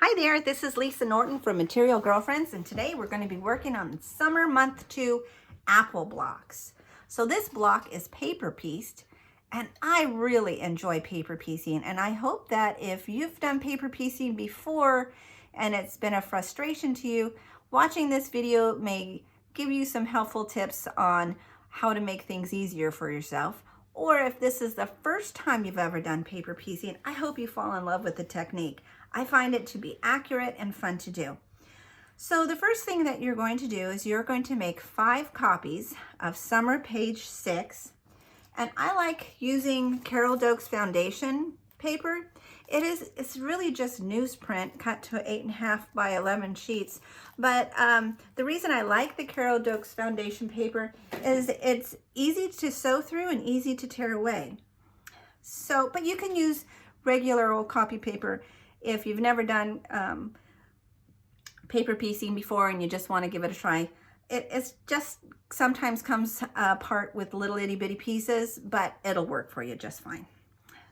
Hi there, this is Lisa Norton from Material Girlfriends, and today we're going to be working on Summer Month 2 apple blocks. So this block is paper pieced, and I really enjoy paper piecing, and I hope that if you've done paper piecing before and it's been a frustration to you, watching this video may give you some helpful tips on how to make things easier for yourself. Or if this is the first time you've ever done paper piecing, I hope you fall in love with the technique. I find it to be accurate and fun to do. So the first thing that you're going to do is you're going to make 5 copies of Summer Page 6. And I like using Carol Doakes foundation paper. It's really just newsprint cut to 8.5 by 11 sheets. But the reason I like the Carol Doakes foundation paper is it's easy to sew through and easy to tear away. So, but you can use regular old copy paper if you've never done paper piecing before and you just want to give it a try. It's just sometimes comes apart with little itty bitty pieces, but it'll work for you just fine.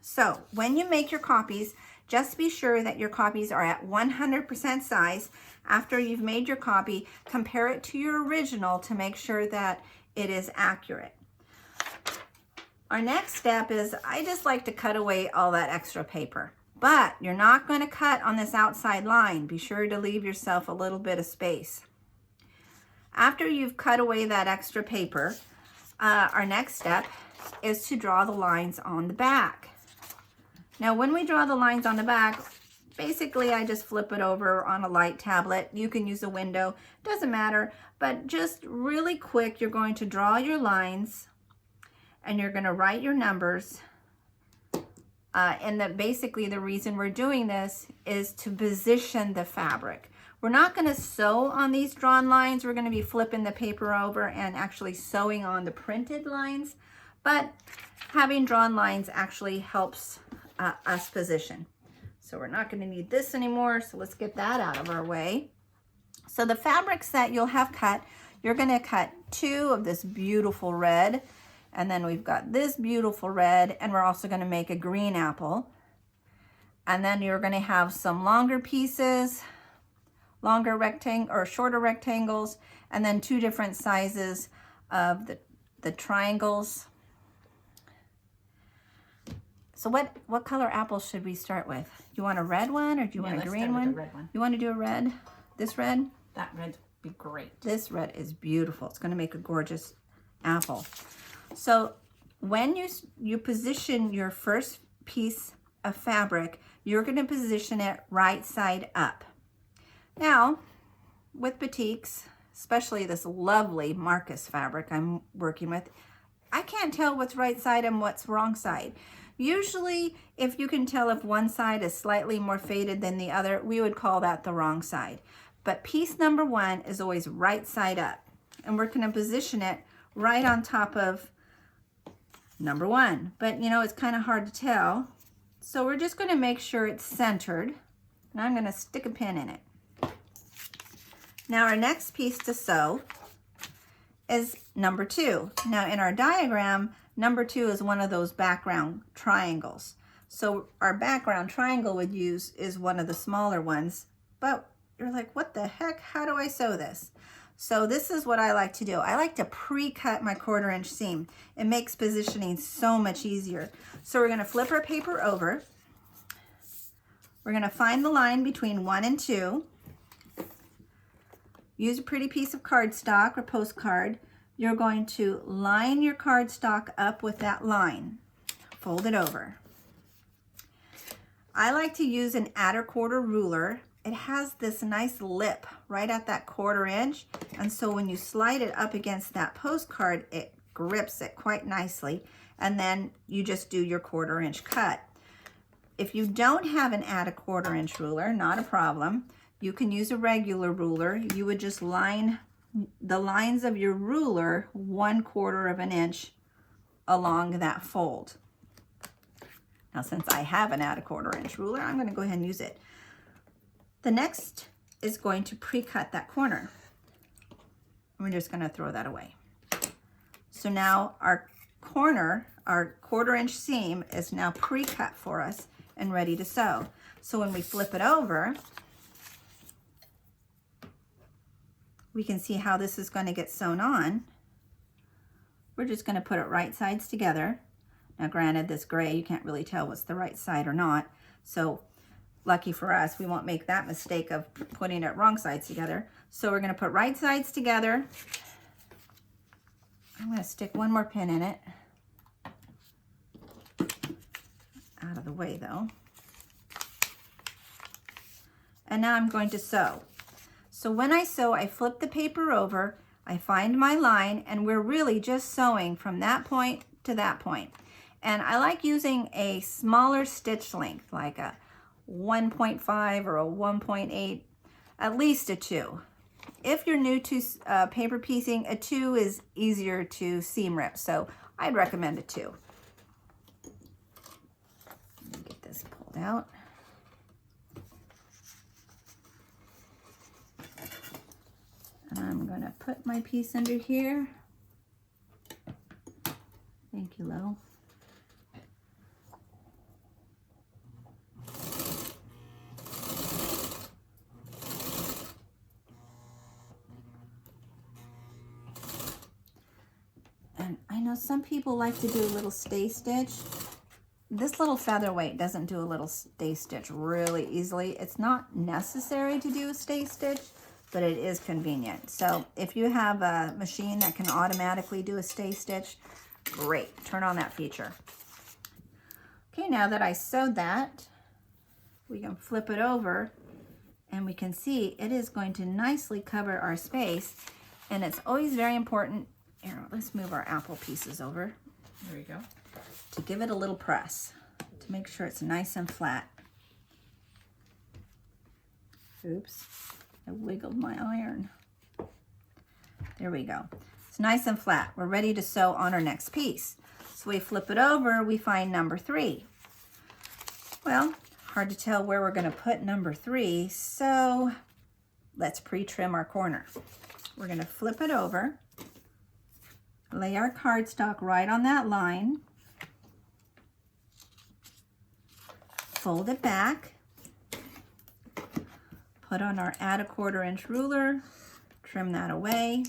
So when you make your copies, just be sure that your copies are at 100% size. After you've made your copy, compare it to your original to make sure that it is accurate. Our next step is I just like to cut away all that extra paper. But you're not going to cut on this outside line. Be sure to leave yourself a little bit of space. After you've cut away that extra paper, our next step is to draw the lines on the back. Now, when we draw the lines on the back, basically I just flip it over on a light tablet. You can use a window, doesn't matter, but just really quick, you're going to draw your lines and you're going to write your numbers. And basically the reason we're doing this is to position the fabric. We're not going to sew on these drawn lines. We're going to be flipping the paper over and actually sewing on the printed lines. But having drawn lines actually helps us position. So we're not going to need this anymore. So let's get that out of our way. So the fabrics that you'll have cut, you're going to cut 2 of this beautiful red. And then we've got this beautiful red, and we're also going to make a green apple. And then you're going to have some longer pieces, longer rectangle or shorter rectangles, and then 2 different sizes of the triangles. So what color apples should we start with? Do you want a red one or do you want a green one? Red one? You want to do a red? This red? That red would be great. This red is beautiful. It's going to make a gorgeous apple. So when you position your first piece of fabric, you're going to position it right side up. Now, with batiks, especially this lovely Marcus fabric I'm working with, I can't tell what's right side and what's wrong side. Usually, if you can tell if one side is slightly more faded than the other, we would call that the wrong side. But piece number 1 is always right side up. And we're going to position it right on top of number 1, but you know, it's kind of hard to tell. So we're just going to make sure it's centered, and I'm going to stick a pin in it. Now our next piece to sew is number 2. Now in our diagram, number 2 is one of those background triangles. So our background triangle would use is one of the smaller ones, but you're like, what the heck? How do I sew this? So this is what I like to do. I like to pre-cut my 1/4 inch seam. It makes positioning so much easier. So we're going to flip our paper over. We're going to find the line between 1 and 2. Use a pretty piece of cardstock or postcard. You're going to line your cardstock up with that line. Fold it over. I like to use an 1/4 ruler. It has this nice lip right at that 1/4 inch, and so when you slide it up against that postcard, it grips it quite nicely, and then you just do your 1/4 inch cut. If you don't have an 1/4 inch ruler, not a problem. You can use a regular ruler. You would just line the lines of your ruler 1/4 of an inch along that fold. Now, since I have an 1/4 inch ruler, I'm going to go ahead and use it. The next is going to pre-cut that corner. We're just going to throw that away. So now our corner, our 1/4 inch seam is now pre-cut for us and ready to sew. So when we flip it over, we can see how this is going to get sewn on. We're just going to put it right sides together. Now granted, this gray, you can't really tell what's the right side or not. So lucky for us, we won't make that mistake of putting it wrong sides together. So we're going to put right sides together. I'm going to stick one more pin in it. Out of the way though. And now I'm going to sew. So when I sew, I flip the paper over, I find my line, and we're really just sewing from that point to that point. And I like using a smaller stitch length, like a 1.5 or a 1.8, at least a 2. If you're new to paper piecing, a 2 is easier to seam rip, so I'd recommend a 2. Let me get this pulled out. And I'm going to put my piece under here. Thank you, Lo. And I know some people like to do a little stay stitch. This little featherweight doesn't do a little stay stitch really easily. It's not necessary to do a stay stitch, but it is convenient. So if you have a machine that can automatically do a stay stitch, great, turn on that feature. Okay, now that I sewed that, we can flip it over and we can see it is going to nicely cover our space. And it's always very important, here, let's move our apple pieces over. There we go. To give it a little press, to make sure it's nice and flat. Oops. I wiggled my iron. There we go. It's nice and flat. We're ready to sew on our next piece. So we flip it over, we find number 3. Well, hard to tell where we're going to put number 3, so let's pre-trim our corner. We're going to flip it over, lay our cardstock right on that line, fold it back, put on our add a 1/4 inch ruler, trim that away.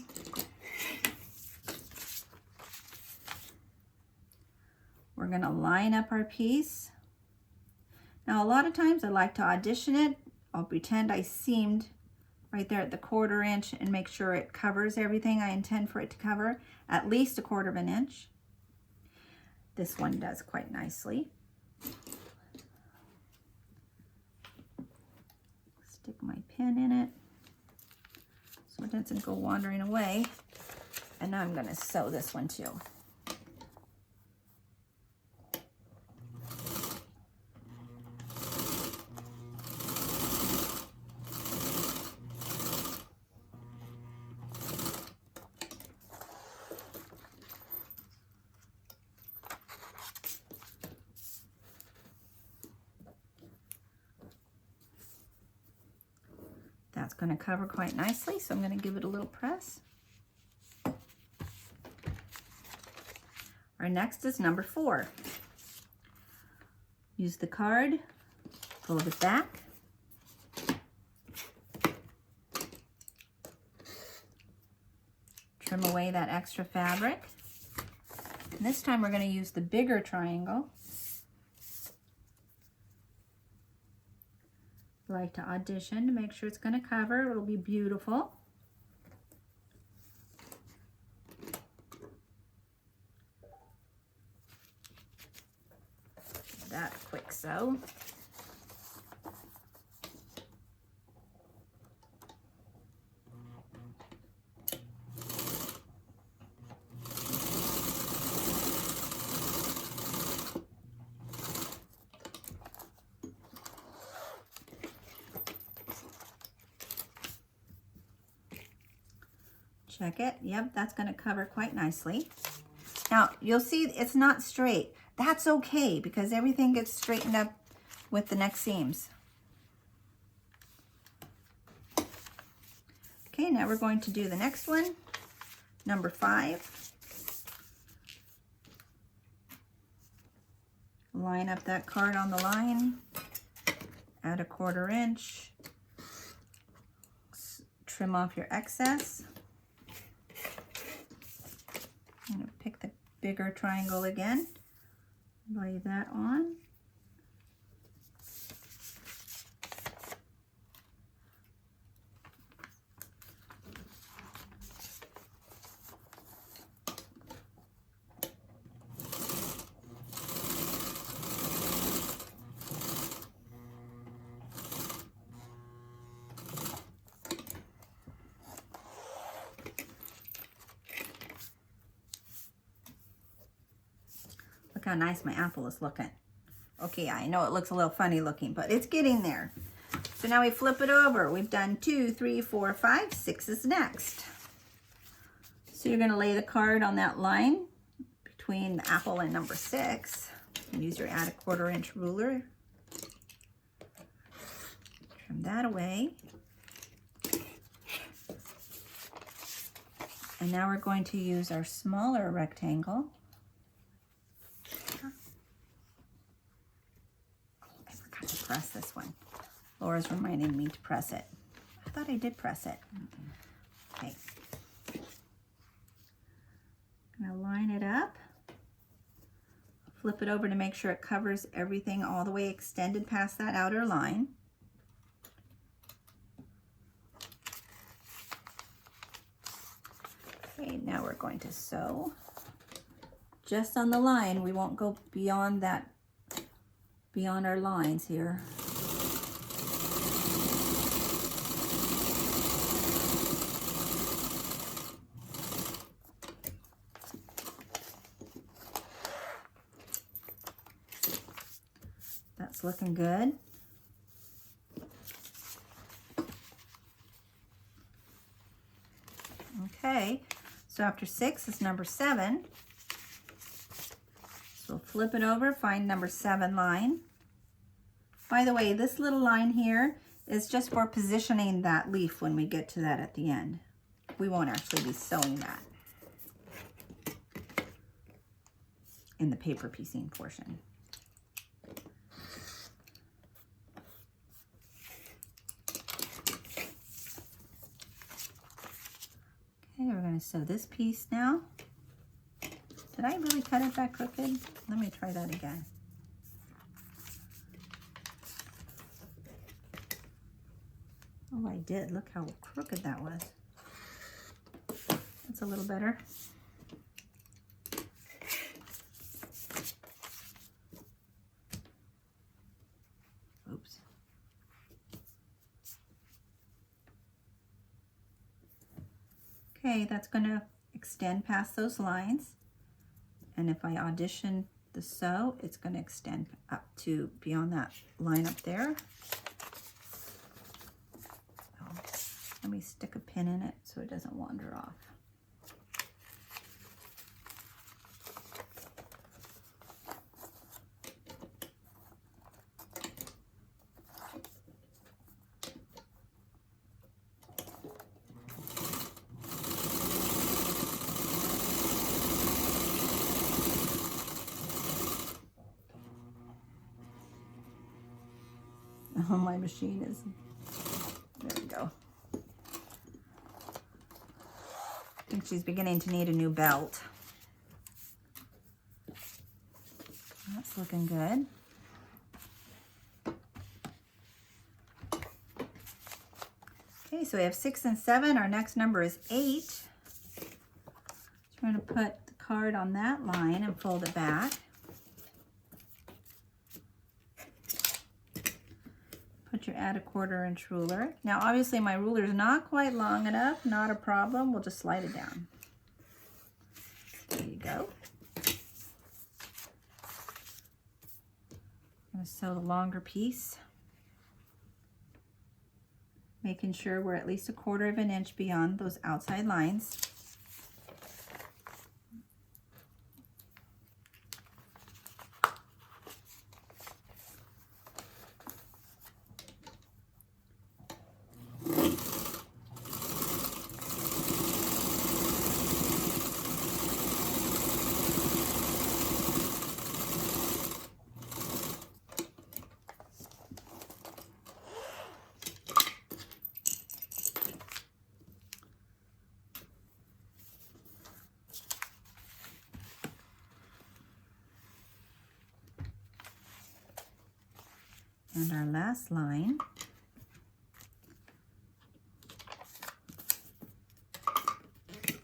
We're going to line up our piece. Now a lot of times I like to audition it. I'll pretend I seamed right there at the 1/4 inch and make sure it covers everything I intend for it to cover, at least a 1/4 inch. This one does quite nicely. Stick my pin in it so it doesn't go wandering away. And now I'm going to sew this one too. That's going to cover quite nicely, so I'm going to give it a little press. Our next is number 4. Use the card, fold it back, trim away that extra fabric. And this time we're going to use the bigger triangle. I like to audition to make sure it's going to cover. It'll be beautiful. That quick sew. Check it. Yep, that's going to cover quite nicely. Now, you'll see it's not straight. That's okay because everything gets straightened up with the next seams. Okay, now we're going to do the next one, number 5. Line up that card on the line, add a 1/4 inch, trim off your excess. I'm going to pick the bigger triangle again, lay that on. Look how nice my apple is looking. Okay, I know it looks a little funny looking, but it's getting there. So now we flip it over. We've done 2, 3, 4, 5, 6 is next. So you're gonna lay the card on that line between the apple and number 6. And use your add a 1/4 inch ruler. Trim that away. And now we're going to use our smaller rectangle. To press this one. Laura's reminding me to press it. I thought I did press it. Okay. I'm gonna line it up. Flip it over to make sure it covers everything all the way extended past that outer line. Okay, now we're going to sew just on the line. We won't go beyond that, beyond our lines here. That's looking good. Okay, so after 6 is number 7. So flip it over, find number 7 line. By the way, this little line here is just for positioning that leaf when we get to that at the end. We won't actually be sewing that in the paper piecing portion. Okay, we're going to sew this piece now. Did I really cut it that crooked? Let me try that again. Oh, I did. Look how crooked that was. That's a little better. Oops. Okay, that's going to extend past those lines. And if I audition the sew, it's going to extend up to beyond that line up there. Oh, let me stick a pin in it so it doesn't wander off. Oh, my machine is, there we go. I think she's beginning to need a new belt. That's looking good. Okay, so we have 6 and 7. Our next number is 8. So we're going to put the card on that line and fold it back. Put your add a 1/4 inch ruler. Now obviously my ruler is not quite long enough, not a problem. We'll just slide it down. There you go. I'm going to sew the longer piece, making sure we're at least a 1/4 inch beyond those outside lines. And our last line.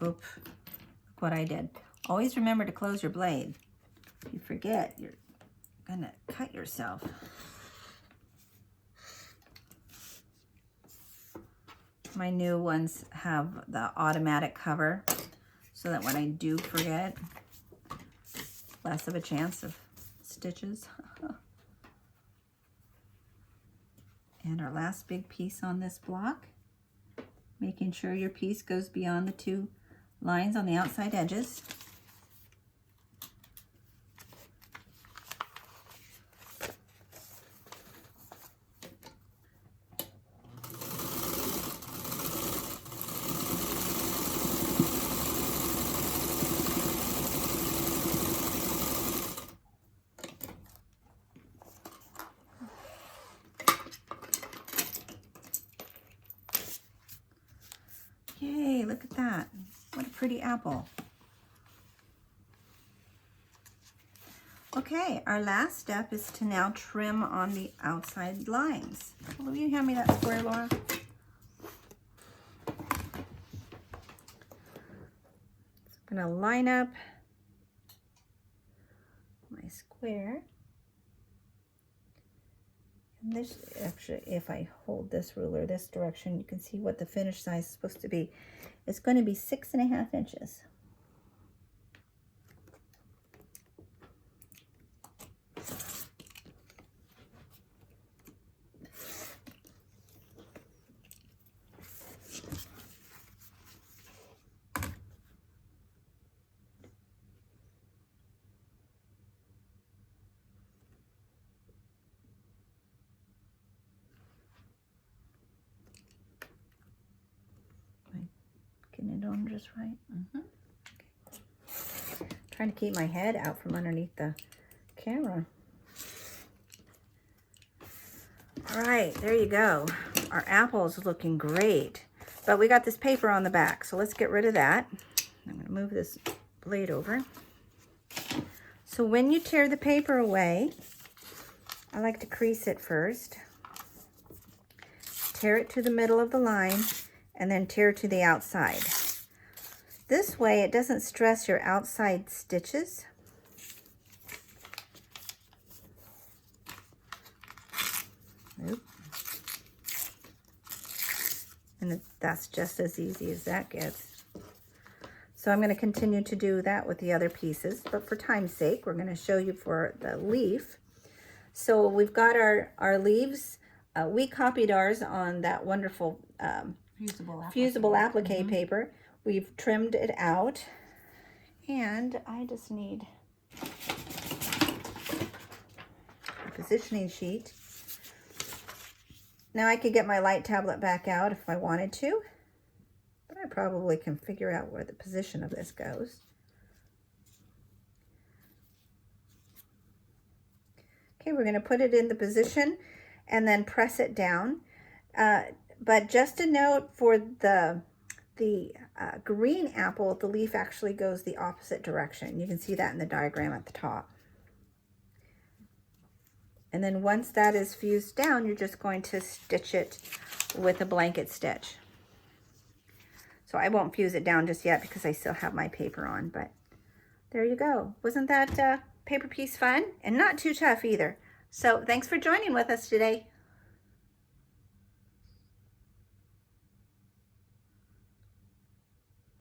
Oop, look what I did. Always remember to close your blade. If you forget, you're gonna cut yourself. My new ones have the automatic cover so that when I do forget, less of a chance of stitches. And our last big piece on this block, making sure your piece goes beyond the 2 lines on the outside edges. Yay, look at that. What a pretty apple. Okay, our last step is to now trim on the outside lines. Will you hand me that square, Laura? So I'm going to line up my square. And this, actually, if I hold this ruler this direction, you can see what the finished size is supposed to be. It's going to be 6.5 inches. Getting it on just right. Okay. Trying to keep my head out from underneath the camera. All right, there you go. Our apple is looking great, but we got this paper on the back, so let's get rid of that. I'm going to move this blade over. So when you tear the paper away, I like to crease it first. Tear it to the middle of the line, and then tear to the outside. This way it doesn't stress your outside stitches. Oop. And that's just as easy as that gets. So I'm going to continue to do that with the other pieces, but for time's sake, we're going to show you for the leaf. So we've got our leaves. We copied ours on that wonderful fusible applique paper. We've trimmed it out, and I just need a positioning sheet. Now I could get my light tablet back out if I wanted to, but I probably can figure out where the position of this goes. Okay, we're going to put it in the position and then press it down. But just a note for the green apple, the leaf actually goes the opposite direction. You can see that in the diagram at the top. And then once that is fused down, you're just going to stitch it with a blanket stitch. So I won't fuse it down just yet because I still have my paper on, but there you go. Wasn't that paper piece fun? And not too tough either. So thanks for joining with us today.